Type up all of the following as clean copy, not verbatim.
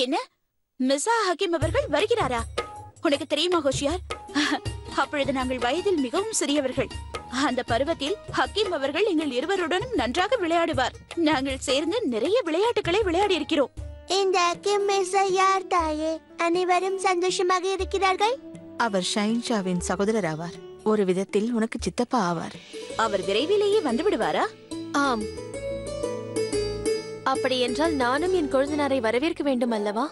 என்ன, மிர்சா ஹக்கீம் அவர்கள் வருகிறாரா? உனக்கு தெரியுமா ஹோஷியார், அப்பொழுது நாங்கள் வயதில் மிகவும் சிறியவர்கள். அந்த பருவத்தில் ஹக்கீம் அவர்கள் எங்கள் இருவருடனும் நன்றாக விளையாடுவார். நாங்கள் சேர்ந்து நிறைய விளையாட்டுகளை விளையாடி இருக்கிறோம். இந்த ஹக்கீம் மிர்சா யார் தாயே? அனைவரும் சந்தோஷமாக இருக்கிறார்கள். அவர் ஷஹின்ஷாவின் சகோதரர் ஆவார். ஒரு விதத்தில் உனக்கு சித்தப்பா ஆவார். அவர் விரைவிலேயே வந்து விடுவாரா? ஆம். அப்படி என்றால் நானும் என் கொழுந்தனாரை வரவேற்க வேண்டும் அல்லவா?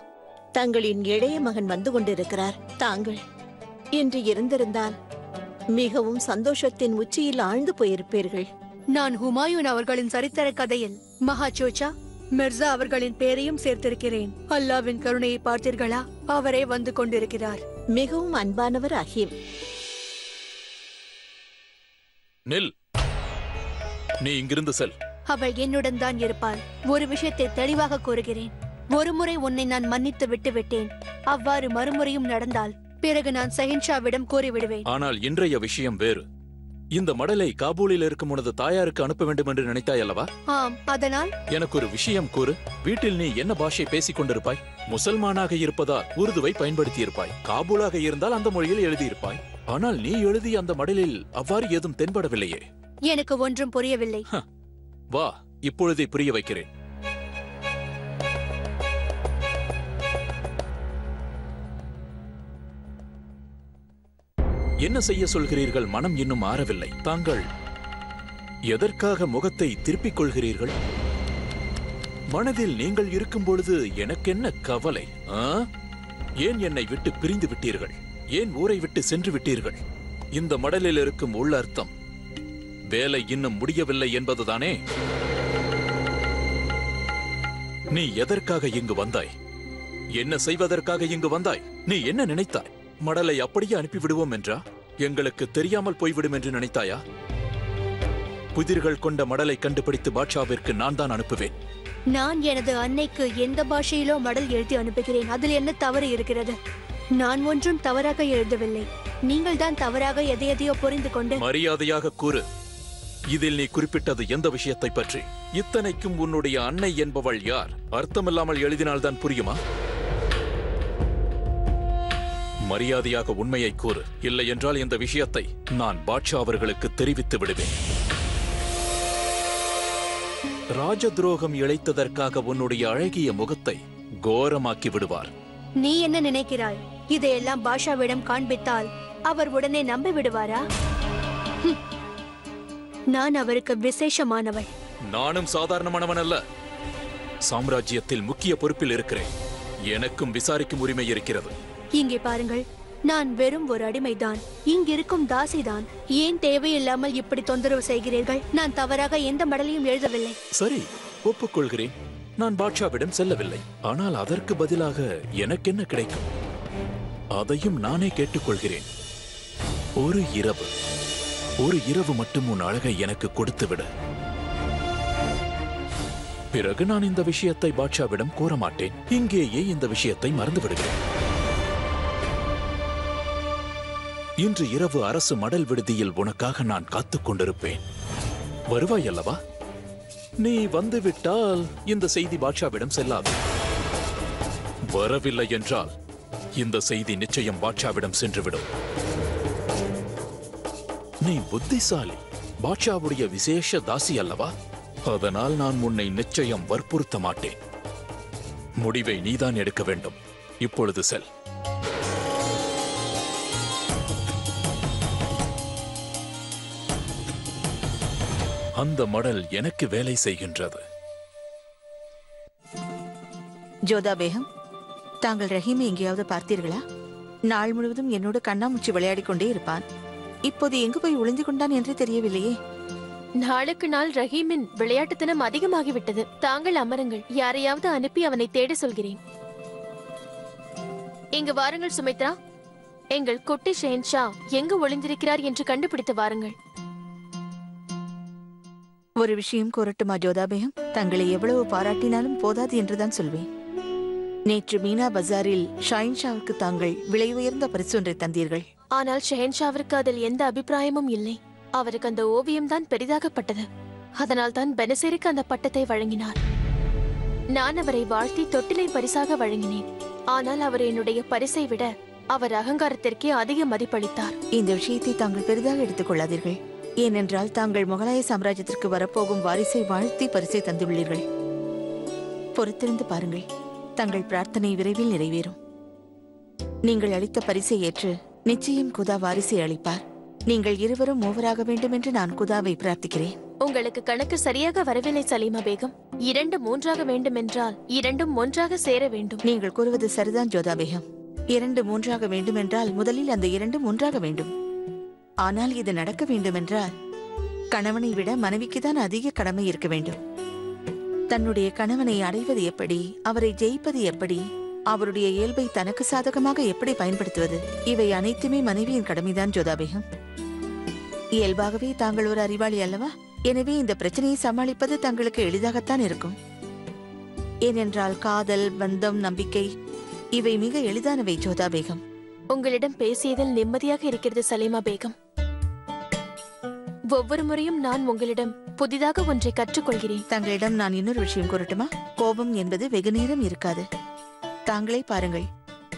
தங்களின் இளைய மகன் வந்து கொண்டிருக்கிறார். தாங்கள் இன்று இருந்திருந்தால் மிகவும் சந்தோஷத்தின் உச்சியில் ஆழ்ந்து போயிருப்பீர்கள். நான் ஹுமாயூன் அவர்களின் சரித்திர கதையில் மகாச்சோச்சா மிர்சா அவர்களின் பேரையும் சேர்த்திருக்கிறேன். அல்லாவின் கருணையை பார்த்தீர்களா? அவரே வந்து கொண்டிருக்கிறார். மிகவும் அன்பானவர் அஹீம். நில், நீ இங்கிருந்து செல். அவள் என்னுடன் தான் இருப்பாள். ஒரு விஷயத்தை தெளிவாக கூறுகிறேன். ஒருமுறை உன்னை நான் மன்னித்து விட்டு விட்டேன். அவ்வாறு மறுமுறையும் நடந்தால் பிறகு நான் ஷஹின்ஷாவிடம் கூறிவிடுவேன். ஆனால் இன்றைய விஷயம் வேறு. இந்த மடலை காபூலில் இருக்கும் உனது தாயாருக்கு அனுப்ப வேண்டும் என்று நினைத்தாய் அல்லவா? ஆம். அதனால் எனக்கு ஒரு விஷயம் கூறு. வீட்டில் நீ என்ன பாஷை பேசிக் கொண்டிருப்பாய்? முசல்மானாக இருப்பதால் உருதுவை பயன்படுத்தியிருப்பாய். காபூலாக இருந்தால் அந்த மொழியில் எழுதியிருப்பாய். ஆனால் நீ எழுதிய அந்த மடலில் அவ்வாறு ஏதும் தென்படவில்லையே. எனக்கு ஒன்றும் புரியவில்லை. வா, இப்பொழுதே புரிய வைக்கிறேன். என்ன செய்ய சொல்கிறீர்கள்? மனம் இன்னும் ஆறவில்லை. தாங்கள் எதற்காக முகத்தை திருப்பிக் கொள்கிறீர்கள்? மனதில் நீங்கள் இருக்கும் பொழுது எனக்கென்ன கவலை? ஏன் என்னை விட்டு பிரிந்து விட்டீர்கள்? ஏன் ஊரை விட்டு சென்று விட்டீர்கள்? இந்த மடலில் இருக்கும் உள்ள அர்த்தம் வேலை இன்னும் முடியவில்லை என்பதுதானே? நீ எதற்காக இங்கு வந்தாய்? என்ன செய்வதற்காக இங்கு வந்தாய்? நீ என்ன நினைத்தாய்? மடலை அப்படியே அனுப்பிவிடுவோம் என்றா? எங்களுக்கு தெரியாமல் போய்விடும் என்று நினைத்தாயா? புதிர்கள் கொண்ட மடலை கண்டுபிடித்து பாட்ஷாவிற்கு நான் தான் அனுப்புவேன். நான் எனது அன்னைக்கு எந்த பாஷையிலோ மடல் எழுதி அனுப்புகிறேன். அதில் என்ன தவறு இருக்கிறது? நான் ஒன்றும் தவறாக எழுதவில்லை. நீங்கள் தான் தவறாக எதையோ புரிந்து கொண்டு. மரியாதையாக கூறு. இதில் நீ குறிப்பிட்டது எந்த விஷயத்தை பற்றி? இத்தனைக்கும் உன்னுடைய அன்னை என்பவள் யார்? அர்த்தமில்லாமல் எழுதினால்தான் புரியுமா? மரியாதையாக உண்மையை கூறு. இல்லை என்றால் இந்த விஷயத்தை நான் பாட்ஷா அவர்களுக்கு தெரிவித்து விடுவேன். ராஜ துரோகம் இழைத்ததற்காக உன்னுடைய அழகிய முகத்தை கோரமாக்கி விடுவார். நீ என்ன நினைக்கிறாய்? இதையெல்லாம் பாஷாவிடம் காண்பித்தால் அவர் உடனே நம்பி விடுவாரா? நான் அவருக்கு விசேஷமானவள். நானும் சாதாரணமானவன் அல்ல. சாம்ராஜ்யத்தில் முக்கிய பொறுப்பில் இருக்கிறேன். எனக்கும் விசாரிக்கும் உரிமை இருக்கிறது. இங்கே பாருங்கள், நான் வெறும் ஒரு அடிமைதான். இங்கிருக்கும் தாசிதான். ஏன் தேவையில்லாமல் இப்படி தொந்தரவு செய்கிறீர்கள்? நான் தவறாக எந்த மடலையும் எழுதவில்லை. சரி, ஒப்புக்கொள்கிறேன். நான் பாட்ஷாவிடம் செல்லவில்லை. ஆனால் அதற்கு பதிலாக எனக்கு என்ன கிடைக்கும்? அதையும் நானே கேட்டுக்கொள்கிறேன். ஒரு இரவு மட்டும் உன் அழகை எனக்கு கொடுத்துவிடு. பிறகு நான் இந்த விஷயத்தை பாட்ஷாவிடம் கூற மாட்டேன். இங்கேயே இந்த விஷயத்தை மறந்து விடுகிறேன். இன்று இரவு அரசு மடல் விடுதியில் உனக்காக நான் காத்துக் கொண்டிருப்பேன். வருவாய் அல்லவா? நீ வந்துவிட்டால் இந்த செய்தி பாட்ஷாவிடம் செல்லாது. வரவில்லை என்றால் இந்த செய்தி நிச்சயம் பாட்ஷாவிடம் சென்றுவிடும். நீ புத்திசாலி, பாட்ஷாவுடைய விசேஷ தாசி அல்லவா? அதனால் நான் உன்னை நிச்சயம் வற்புறுத்த மாட்டேன். முடிவை நீதான் எடுக்க வேண்டும். இப்பொழுது செல். அந்த மடல் எனக்கு வேலை செய்கின்றது. ஜோதா பேகம், தாங்கள் ரஹீமை எங்கேயாவது பார்த்தீர்களா? நாள் முழுவதும் என்னோடு கண்ணாமூச்சி விளையாடிக் கொண்டே இருப்பான். இப்போது எங்கு போய் ஒளிந்து கொண்டான் என்று தெரியவில்லையே. நாளுக்கு நாள் ரஹீமின் விளையாட்டுத்தனம் அதிகமாகிவிட்டது. தாங்கள் அமருங்கள். யாரையாவது அனுப்பி அவனை தேட சொல்கிறேன். இங்கு வாருங்கள் சுமித்ரா. எங்கள் குட்டி ஷெஹன்ஷா எங்கு ஒளிந்திருக்கிறார் என்று கண்டுபிடித்து வாருங்கள். ஒரு விஷயம் கூறட்டுமா ஜோதா பேகம்? தங்களை எவ்வளவு பாராட்டினாலும் போதாது என்றுதான் சொல்வேன். நேற்று மீனா பஜாரில் ஷஹின்ஷாவுக்கு தாங்கள் விலை உயர்ந்த பரிசு ஒன்றை தந்தீர்கள். ஆனால் ஷெஹன்ஷாவிற்கு அதில் எந்த அபிப்பிராயமும் இல்லை. அவருக்கு அந்த ஓவியம் தான் பெரிதாகப்பட்டது. அதனால் தான் பெனசேருக்கு அந்த பட்டத்தை வழங்கினார். நான் அவரை வாழ்த்தி தொட்டிலை பரிசாக வழங்கினேன். ஆனால் அவர் என்னுடைய பரிசை விட அவர் அகங்காரத்திற்கே அதிக மதிப்பளித்தார். இந்த விஷயத்தை தாங்கள் பெரிதாக எடுத்துக் கொள்ளாதீர்கள். ஏனென்றால் தாங்கள் முகலாய சாம்ராஜ்யத்திற்கு வரப்போகும் வாரிசை வாழ்த்தி பரிசை தந்துள்ளீர்கள். பொறுத்திருந்து பாருங்கள், தங்கள் பிரார்த்தனை விரைவில் நிறைவேறும். நீங்கள் அளித்த பரிசை ஏற்று நிச்சயம் குதா வாரிசை அளிப்பார். நீங்கள் இருவரும் மூவராக வேண்டும் என்று நான் குதாவை பிரார்த்திக்கிறேன். உங்களுக்கு கணக்கு சரியாக வரவில்லை சலீமா பேகம். 2 3ஆக வேண்டும் என்றால் 2ம் 1ஆக சேர வேண்டும். நீங்கள் கூறுவது சரிதான் ஜோதா பேகம். 2 3ஆக வேண்டும் என்றால் முதலில் அந்த 2ம் 1ஆக வேண்டும். ஆனால் இது நடக்க வேண்டுமென்றால் கணவனை விட மனைவிக்குதான் அதிக கடமை இருக்க வேண்டும். தன்னுடைய கணவனை அடைவது எப்படி, அவரை ஜெயிப்பது எப்படி, அவருடைய இயல்பை தனக்கு சாதகமாக எப்படி பயன்படுத்துவது, இவை அனைத்துமே மனைவியின் கடமைதான் ஜோதா பேகம். இயல்பாகவே தாங்கள் ஒரு அறிவாளி அல்லவா? எனவே இந்த பிரச்சனையை சமாளிப்பது தங்களுக்கு எளிதாகத்தான் இருக்கும். ஏனென்றால் காதல், பந்தம், நம்பிக்கை இவை மிக எளிதானவை ஜோதா பேகம். உங்களிடம் பேசியதில் நிம்மதியாக இருக்கிறது சலீமா பேகம். ஒவ்வொரு முறையும் நான் உங்களிடம் புதிதாக ஒன்றை கற்றுக்கொள்கிறேன். தங்களிடம் நான் இன்னொரு விஷயம் கூறட்டுமா? கோபம் என்பது வெகு நேரம் இருக்காது. தாங்களே பாருங்கள்,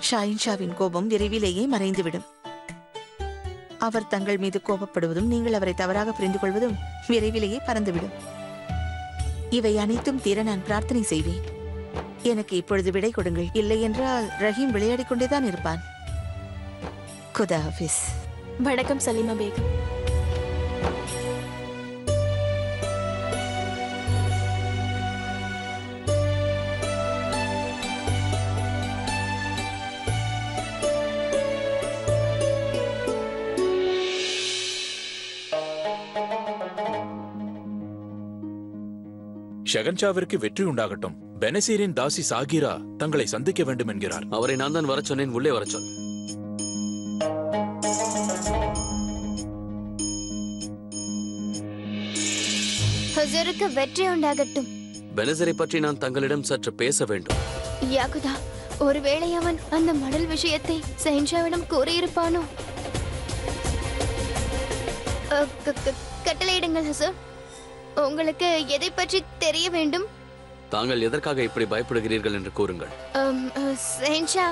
ஷாயின்ஷாவின் கோபம் விரைவிலேயே மறைந்துவிடும். அவர் தங்கள் மீது கோபப்படுவதும் நீங்கள் அவரை தவறாக புரிந்து கொள்வதும் விரைவிலேயே பறந்துவிடும். இவை அனைத்தும் தீர நான் பிரார்த்தனை செய்வேன். எனக்கு இப்பொழுது விடை கொடுங்கள். இல்லை என்றால் ரஹீம் விளையாடிக் கொண்டேதான் இருப்பான். குதா ஹாஃபிஸ். வணக்கம் சலீமா பேகம். ஷகன்ஷாவிற்கு வெற்றி உண்டாகட்டும். பெனசீரின் தாசி சாகிரா தங்களை சந்திக்க வேண்டும் என்கிறார். அவரை நான் தான் வர சொன்னேன். உள்ளே வர சொல். ஹுசூருக்கு வெற்றி உண்டாகட்டும். பெனசரை பற்றி நான் தங்களிடம் சற்று பேச வேண்டும். யாகுதா, ஒருவேளை அவன் அந்த மடல் விஷயத்தை ஷஹன்ஷாவிடம் கூறியிருப்பானோ? கட்டளையிடுங்கள் ஹுசூர். உங்களுக்கு எதை பற்றி தெரிய வேண்டும்? தாங்கள் எதற்காக இப்படி பயப்படுகிறீர்கள் என்று கூறுங்கள். ஷஹன்ஷா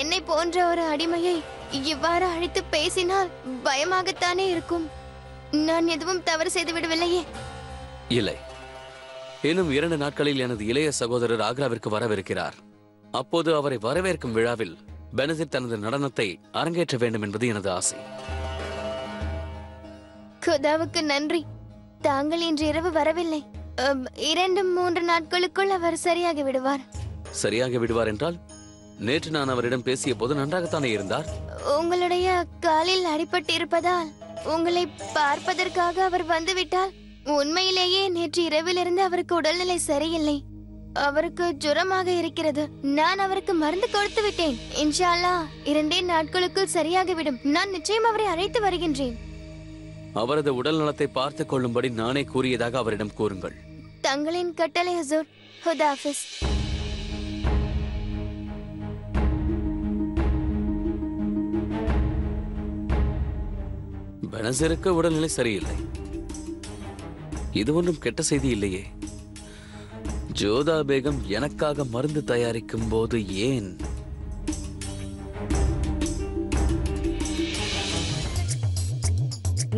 என்னை போன்ற ஒரு அடிமையை இவ்வாறு அழைத்து பேசினால் பயமாகத்தானே இருக்கும். நான் எதுவும் தவறு செய்து விடவில்லையே. இல்லை, இன்னும் 2 நாட்களில் எனது இளைய சகோதரர் ஆக்ராவிற்கு வரவிருக்கிறார். அப்போது அவரை வரவேற்கும் விழாவில் பெனசீர் தனது நடனத்தை அரங்கேற்ற வேண்டும் என்பது எனது ஆசை. குதாவுக்கு நன்றி. தாங்கள் இன்று இரவு வரவில்லை. 2 3 நாட்களுக்குள் அவர் சரியாகி விடுவார். சரியாகி விடுவார் என்றால்? நேற்று நான் அவரிடம் பேசிய போது நன்றாகத்தானே இருந்தார். உங்களுடைய காலில் அடிபட்டு இருப்பதால் உங்களை பார்ப்பதற்காக அவர் வந்துவிட்டால், உண்மையிலேயே நேற்று இரவிலிருந்து அவருக்கு உடல்நிலை சரியில்லை. அவருக்கு ஜுரமாக இருக்கிறது. நான் அவருக்கு மருந்து கொடுத்து விட்டேன். இன்ஷா அல்லாஹ் 2 நாட்களுக்குள் சரியாகிவிடும். நான் நிச்சயம் அவரை அழைத்து வருகின்றேன். அவரது உடல் நலத்தை பார்த்துக் கொள்ளும்படி நானே கூறியதாக அவரிடம் கூறுங்கள். தங்களின் கட்டளை ஹுசூர். ஹுதாஃபிஸ். பெனசீருக்கு உடல்நிலை சரியில்லை. இது ஒன்றும் கெட்ட செய்தி இல்லையே. ஜோதா பேகம் எனக்காக மருந்து தயாரிக்கும் போது ஏன்?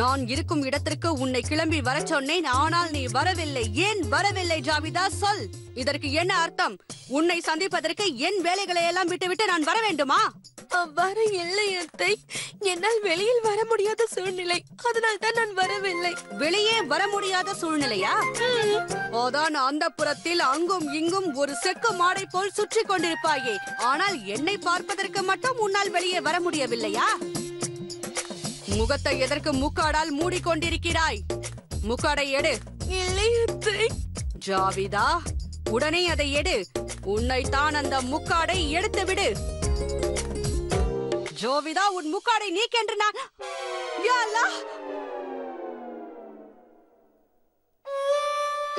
நான் இருக்கும் இடத்திற்கு உன்னை கிளம்பி வர சொன்னேன், ஆனால் நீ வரவில்லை. ஏன் வரவில்லை ஜாவிதா? சொல். இதற்கு என்ன அர்த்தம்? உன்னை சந்திப்பதற்கு என் வேலைகளை எல்லாம் விட்டுவிட்டு நான் வர வேண்டுமா? அவ்வாறு இல்லை அத்தை. என்னால் வெளியில் வர முடியாத சூழ்நிலை, அதனால் தான் நான் வரவில்லை. வெளியே வர முடியாத சூழ்நிலையா? அதான் அந்த புறத்தில் அங்கும் இங்கும் ஒரு செக்கு மாடை போல் சுற்றி கொண்டிருப்பாயே. ஆனால் என்னை பார்ப்பதற்கு மட்டும் உன்னால் வெளியே வர முடியவில்லையா? முகத்தை எதற்கு முக்காடால் மூடிக்கொண்டிருக்கிறாய்? முக்காடை எடு. இல்லை அத்தை. ஜாவிதா, உடனே அதை எடு. உன்னைத்தான் அந்த முக்காடை எடுத்து விடு. ஜோவிதா, உன் முக்காடை நீக்கென்று நான்... யா அல்லாஹ்!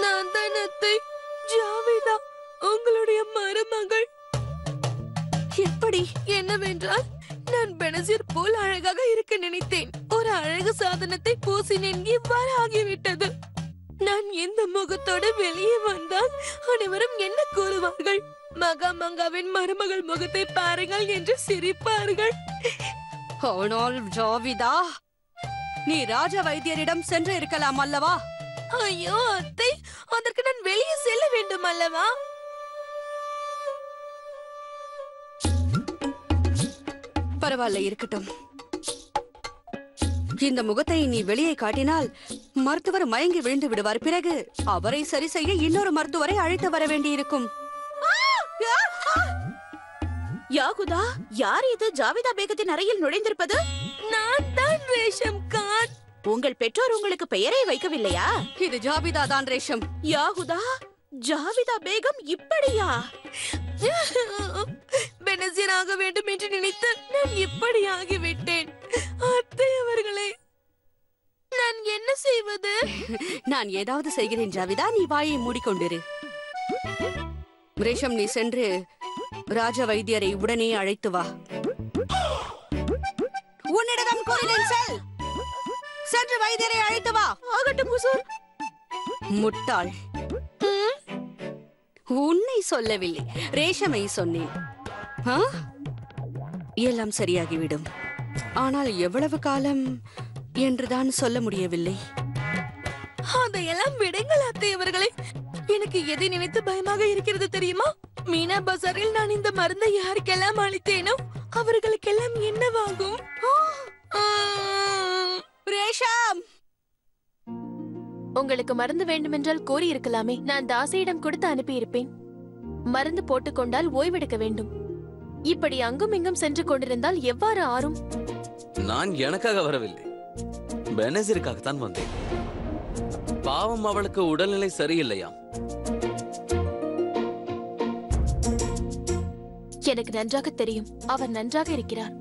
நான் தான் அத்தை. ஜாவிதா உங்களுடைய மருமகள். எப்படி? என்னவென்றால், நான் பெனசீர் போல் அழகாக இருக்க நினைத்தேன். ஒரு அழகு சாதனத்தை பூசினேன். இவ்வாறு ஆகிவிட்டது. நான் எந்த முகத்தோடு வெளியே வந்தால் அனைவரும் என்ன கூறுவார்கள்? மகாமங்காவின் மருமகள் முகத்தை பாருங்கள் என்று சிரிப்பார்கள். ஆனால் ஜாவிதா, நீ ராஜ வைத்தியரிடம் சென்று இருக்கலாம் அல்லவா? ஐயோ அத்தை, அதற்கு நான் வெளியே செல்ல வேண்டும் அல்லவா? பரவாயில்ல, இருக்கட்டும். இந்த முகத்தை நீ வெளியே காட்டினால் மருத்துவர் மயங்கி விழுந்து விடுவார். பிறகு அவரை சரி செய்ய இன்னொரு மருத்துவரை அழைத்து வர வேண்டியிருக்கும். யாகுதா, யார் இது ஜாவிதா பேகத்தின் அறையில் நுழைந்திருப்பது? நான் தான் ரேஷம் கான். உங்கள் பெற்றோர் உங்களுக்கு பெயரை வைக்கவில்லையா? இது ஜாவிதா தான் ரேஷம். யாகுதா, ஜாவிதா பேகம் இப்படியா? பெனசீர் ஆக வேண்டும் என்று நினைத்து நான் இப்படி ஆகிவிட்டேன். அத்தை அவர்களே, நான் என்ன செய்வது? நான் ஏதாவது செய்கிறேன் ஜாவிதா, நீ வாயை மூடிக்கொண்டிரு. ரேஷம், நீ சென்று ராஜ வைத்தியரை உடனே அழைத்து வா. உன்னிடம் கூறினேன், செல். சென்று வைத்தியரை அழைத்து வா. ஆகட்டும் ஹுசூர். முட்டாள், உன்னை சொல்லவில்லை, ரேஷமை சொன்னேன். ஆ? எல்லாம் சரியாகிவிடும். ஆனால் எவ்வளவு காலம் என்றுதான் சொல்ல முடியவில்லை. அதையெல்லாம் விடுங்கள் அத்தை அவர்களே. எனக்கு எதை நினைத்து பயமாக இருக்கிறது தெரியுமா? மீனா பசாரில் நான் இந்த மருந்தை யாருக்கெல்லாம் அளித்தேனோ அவர்களுக்கெல்லாம் என்னவாகும்? ரேஷம், உங்களுக்கு மருந்து வேண்டுமென்றால் கோரி இருக்கலாமே. நான் தாசியிடம் கொடுத்து அனுப்பியிருப்பேன். மருந்து போட்டுக்கொண்டால் ஓய்வெடுக்க வேண்டும். இப்படி அங்கும் இங்கும் சென்று கொண்டிருந்தால் எவ்வாறு ஆறும்? நான் எனக்காக வரவில்லை, பெனசீருக்காகத்தான் வந்தேன். பாவம், அவளுக்கு உடல்நிலை சரியில்லையாம். எனக்கு நன்றாக தெரியும். அவர் நன்றாக இருக்கிறார்.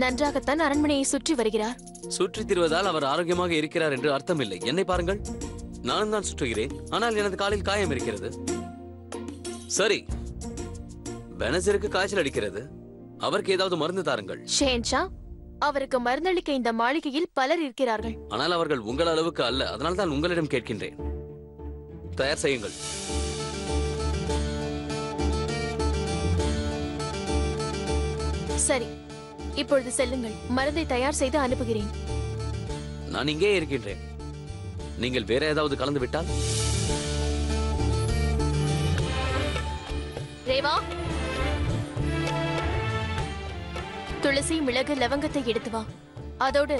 நன்றாகத்தான் அரண்மனையை சுற்றி வருகிறார். சுற்றித் திரிவதால் அவர் ஆரோக்கியமாக இருக்கிறார் என்று அர்த்தமில்லை. என்னை பாருங்கள், நானும் தான் சுற்றுகிறேன். ஆனால் எனது காலில் காயம் இருக்கிறது. சரி, பெனசீருக்கு காய்ச்சல் அடிக்கிறது. அவருக்கு ஏதாவது மருந்து தாருங்கள். ஷேன்ஷா, அவருக்கு மருந்தளிக்க இந்த மாளிகையில் பலர் இருக்கிறார்கள். ஆனால் அவர்கள் உங்கள் அளவுக்கு அல்ல. அதனால் தான் உங்களிடம் கேட்கின்றேன். தயார் செய்யுங்கள். சரி, இப்பொழுது செல்லுங்கள். மருந்தை தயார் செய்து அனுப்புகிறேன். நான் இங்கே இருக்கின்றேன். நீங்கள் வேற ஏதாவது கலந்து விட்டால்? ரேவா, துளசி, மிளகு, லவங்கத்தை எடுத்து வா. அதோடு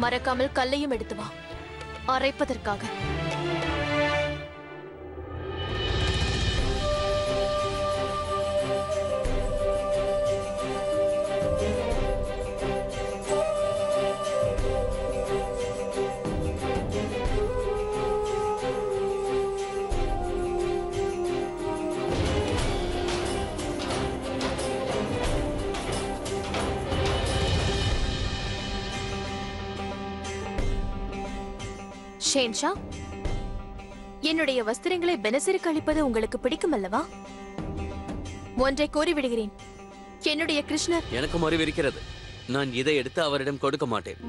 மறக்காமல் கல்லையும் எடுத்து வா, அரைப்பதற்காக. ஷேன்ஷா, என்னுடைய வஸ்திரங்களை பெனசீருக்கு அளிப்பது உங்களுக்கு பிடிக்கும் அல்லவா? ஒன்றை கோரிவிடுகிறேன். என்னுடைய கிருஷ்ணர். எனக்கும் அறிவு இருக்கிறது. நான் இதை எடுத்து அவரிடம் கொடுக்க மாட்டேன்.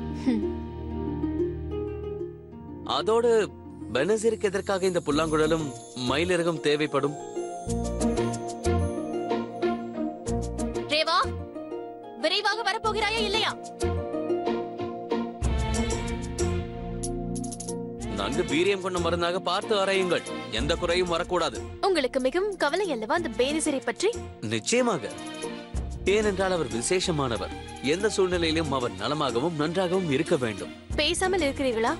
அதோடு பெனசீருக்கு எதற்காக இந்த புல்லாங்குழலும் மயிலிறகும் தேவைப்படும்? ரேவா, விரைவாக வரப்போகிறாயா இல்லையா? நன்கு வீரியம் கொண்ட மருந்தாக பார்த்து அறையுங்கள். எந்த குறையும் வரக்கூடாது. உங்களுக்கு மிகவும் கவலை அல்லவா அந்த பேரிசரை பற்றி? நிச்சயமாக. ஏனென்றால் அவர் விசேஷமானவர். எந்த சூழ்நிலையிலும் அவர் நலமாகவும் நன்றாகவும் இருக்க வேண்டும். பேசாமல் இருக்கிறீர்களா?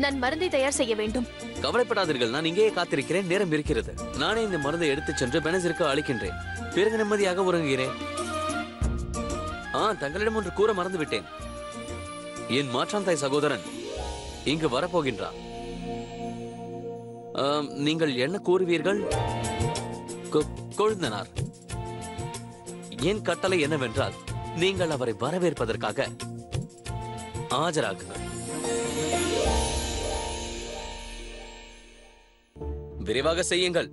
நான் மருந்தை தயார் செய்ய வேண்டும். கவலைப்படாதீர்கள், நான் இங்கேயே காத்திருக்கிறேன். நேரம் இருக்கிறது. நானே இந்த மருந்தை எடுத்துச் சென்று பெனசீருக்கு அளிக்கின்றேன். பிறகு நிம்மதியாக உறங்குகிறேன். தங்களிடம் ஒன்று கூற மறந்து விட்டேன். என் மாற்றாந்தாய் சகோதரன் இங்கு வரப்போகின்றார். நீங்கள் என்ன கூறுவீர்கள்? கொழுந்தனார், என் கட்டளை என்னவென்றால் நீங்கள் அவரை வரவேற்பதற்காக ஆஜராகுங்கள். விரைவாக செய்யுங்கள்.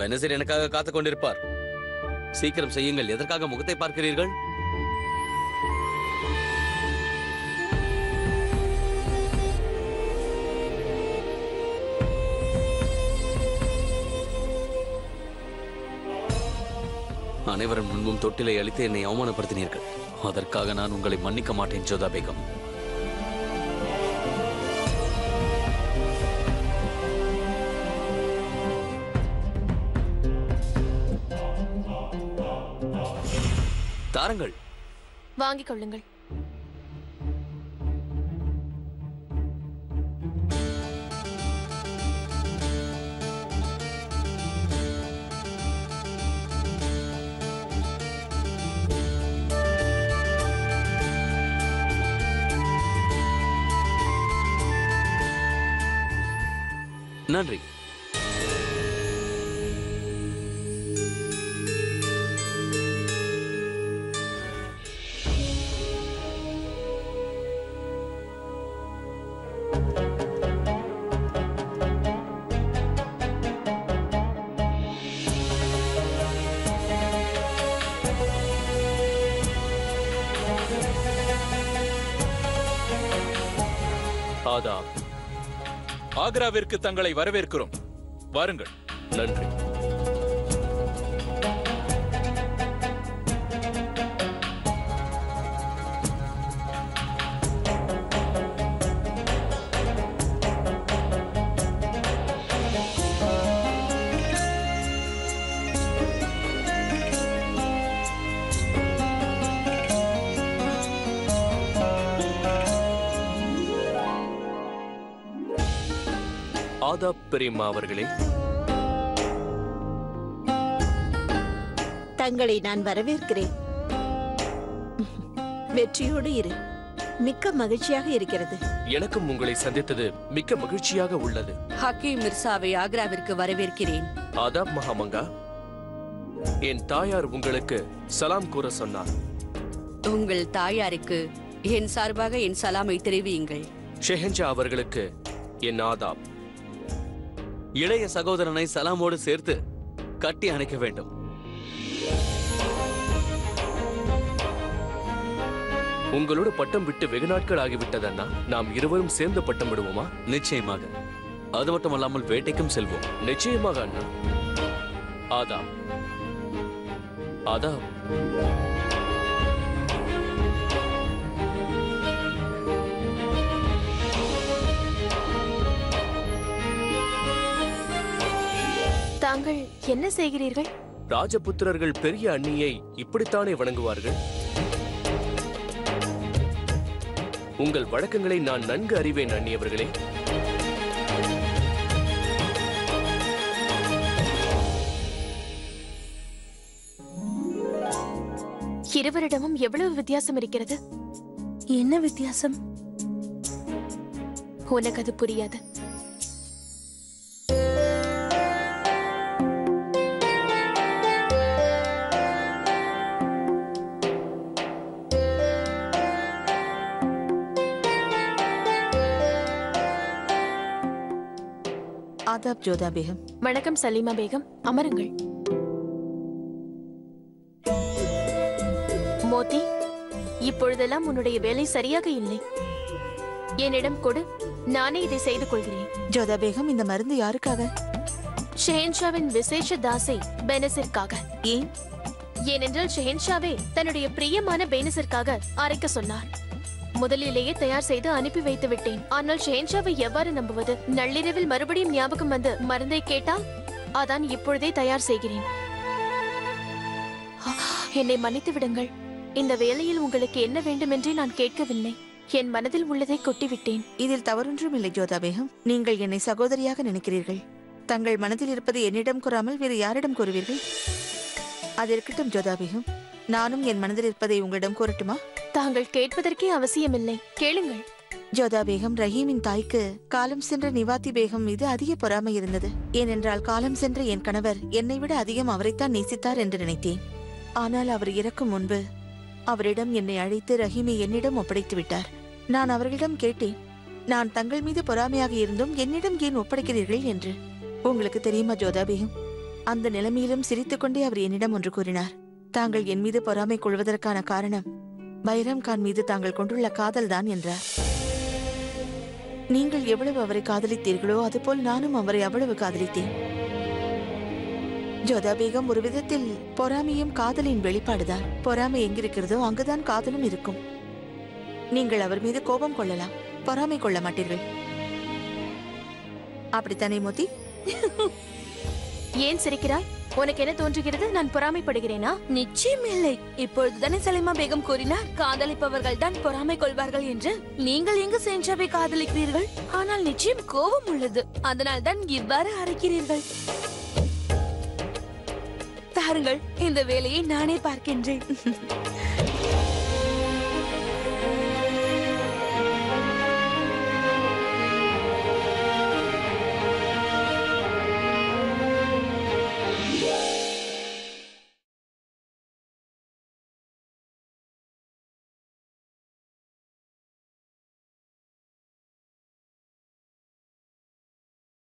பெனசீர் எனக்காக காத்துக் கொண்டிருப்பார். சீக்கிரம் செய்யுங்கள். எதற்காக முகத்தை பார்க்கிறீர்கள்? அனைவரும் முன்பும் தொட்டிலை அளித்து என்னை அவமானப்படுத்தினீர்கள். அதற்காக நான் உங்களை மன்னிக்க மாட்டேன் ஜோதா பேகம். தாருங்கள். வாங்கிக் கொள்ளுங்கள். நன்றி. ஆதாப். ஆக்ராவிற்கு தங்களை வரவேற்கிறோம். வாருங்கள். நன்றி. ஆதாப் பெரியம்மா அவர்களே. தங்களை நான் வரவேற்கிறேன். வெற்றியோடு இரு. மிக்க மகிழ்ச்சியாக இருக்கிறது. எனக்கும் உங்களை சந்தித்தது மிக்க மகிழ்ச்சியாக உள்ளது. ஹக்கீம் மிர்சாவை ஆக்ராவிற்கு வரவேற்கிறேன். ஆதாப் மகாமங்கா. என் தாயார் உங்களுக்கு சலாம் கூற சொன்னார். உங்கள் தாயாருக்கு என் சார்பாக என் சலாமை தெரிவியுங்கள். ஷெஹன்ஷா அவர்களுக்கு என் ஆதாப். இளைய சகோதரனை சலாமோடு சேர்த்து கட்டி அணைக்க வேண்டும். உங்களோட பட்டம் விட்டு வெகு நாட்கள் ஆகிவிட்டதண்ணா. நாம் இருவரும் சேர்ந்து பட்டம் விடுவோமா? நிச்சயமாக. அது மட்டுமல்லாமல் வேட்டைக்கும் செல்வோம். நிச்சயமாக அண்ணா. ஆதாப். ஆதாப். தாங்கள் என்ன செய்கிறீர்கள்? ராஜபுத்திரர்கள் பெரிய அண்ணியை இப்படித்தானே வணங்குவார்கள்? உங்கள் வழக்கங்களை நான் நன்கு அறிவேன் அண்ணியவர்களே. இருவரிடமும் எவ்வளவு வித்தியாசம் இருக்கிறது. என்ன வித்தியாசம்? உனக்கு அது புரியாது. ஆதாப் ஜோதா பேகம். வணக்கம் சலீமா பேகம். அமருங்கள். மோதி, இப்பொழுதெல்லாம் உன்னுடைய வேலை சரியாக இல்லை. என்னிடம் கொடு, நானே இதை செய்து கொள்கிறேன். ஜோதா பேகம், இந்த மருந்து யாருக்காக? ஷெஹன்ஷாவின் விசேஷ தாசை பெனசிற்காக. ஏன்? ஏனென்றால் ஷெஹன்ஷாவே தன்னுடைய பிரியமான பெனசிற்காக அரைக்க சொன்னார். முதலிலேயே தயார் செய்து அனுப்பி வைத்து விட்டேன். ஆனால் ஷெஹன்ஷாவை எவ்வாறு நம்புவது? நள்ளிரவில் மறுபடியும் ஞாபகம் வந்து மருந்தை கேட்டால் அதான் இப்பொழுதே தயார் செய்கிறேன். என்னை மன்னித்து விடுங்கள். இந்த வேளையில் உங்களுக்கு என்ன வேண்டும் என்றே நான் கேட்கவில்லை. என் மனதில் உள்ளதை கொட்டிவிட்டேன். இதில் தவறொன்றும் இல்லை ஜோதா பேகம். நீங்கள் என்னை சகோதரியாக நினைக்கிறீர்கள். தங்கள் மனதில் இருப்பது என்னிடம் கூறாமல் வேறு யாரிடம் கூறுவீர்கள்? அது இருக்கட்டும் ஜோதா பேகம். நானும் என் மனதில் இருப்பதை உங்களிடம் கூறட்டுமா? தாங்கள் கேட்பதற்கே அவசியமில்லை, கேளுங்கள். ஜோதா பேகம், ரஹீமின் தாய்க்கு காலம் சென்ற நிவாத்தி பேகம் மீது அதிக பொறாமை இருந்தது. ஏனென்றால் காலம் சென்ற என் கணவர் என்னை விட அதிகம் அவரைத்தான் நேசித்தார் என்று நினைத்தேன். ஆனால் அவர் இறக்கும் முன்பு அவரிடம் என்னை அழைத்து ரஹீமை என்னிடம் ஒப்படைத்து விட்டார். நான் அவர்களிடம் கேட்டேன், நான் தங்கள் மீது பொறாமையாக இருந்தும் என்னிடம் ஏன் ஒப்படைக்கிறீர்கள் என்று. உங்களுக்கு தெரியுமா ஜோதா பேகம், அந்த நிலைமையிலும் சிரித்துக்கொண்டே அவர் என்னிடம் ஒன்று கூறினார். தாங்கள் என் மீது பொறாமை கொள்வதற்கான காரணம் பைரம் கான் மீது தாங்கள் கொண்டுள்ள காதல் தான் என்றார். நீங்கள் எவ்வளவு அவரை காதலித்தீர்களோ அதுபோல் நானும் அவரை அவ்வளவு காதலித்தேன். ஜோதா பேகம் ஒரு விதத்தில் பொறாமையும் காதலின் வெளிப்பாடுதான். பொறாமை எங்கிருக்கிறதோ அங்குதான் காதலும் இருக்கும். நீங்கள் அவர் மீது கோபம் கொள்ளலாம், பொறாமை கொள்ள மாட்டீர்கள். அப்படித்தானே மோதி? ஏன் சிரிக்கிறாய்? உனக்கு என்ன தோன்றுகிறது? நான் பொறாமைப்படுகிறேனா? நிச்சயம் இல்லை. இப்பொழுதுதானே சலீமா பேகம் கூறினார், காதலிப்பவர்கள் தான் பொறாமை கொள்வார்கள் என்று. நீங்கள் எங்கு சென்றாவை காதலிக்கிறீர்கள்? ஆனால் நிச்சயம் கோபம் உள்ளது. அதனால் தான் இவ்வாறு அரைக்கிறீர்கள். தாருங்கள், இந்த வேலையை நானே பார்க்கின்றேன்.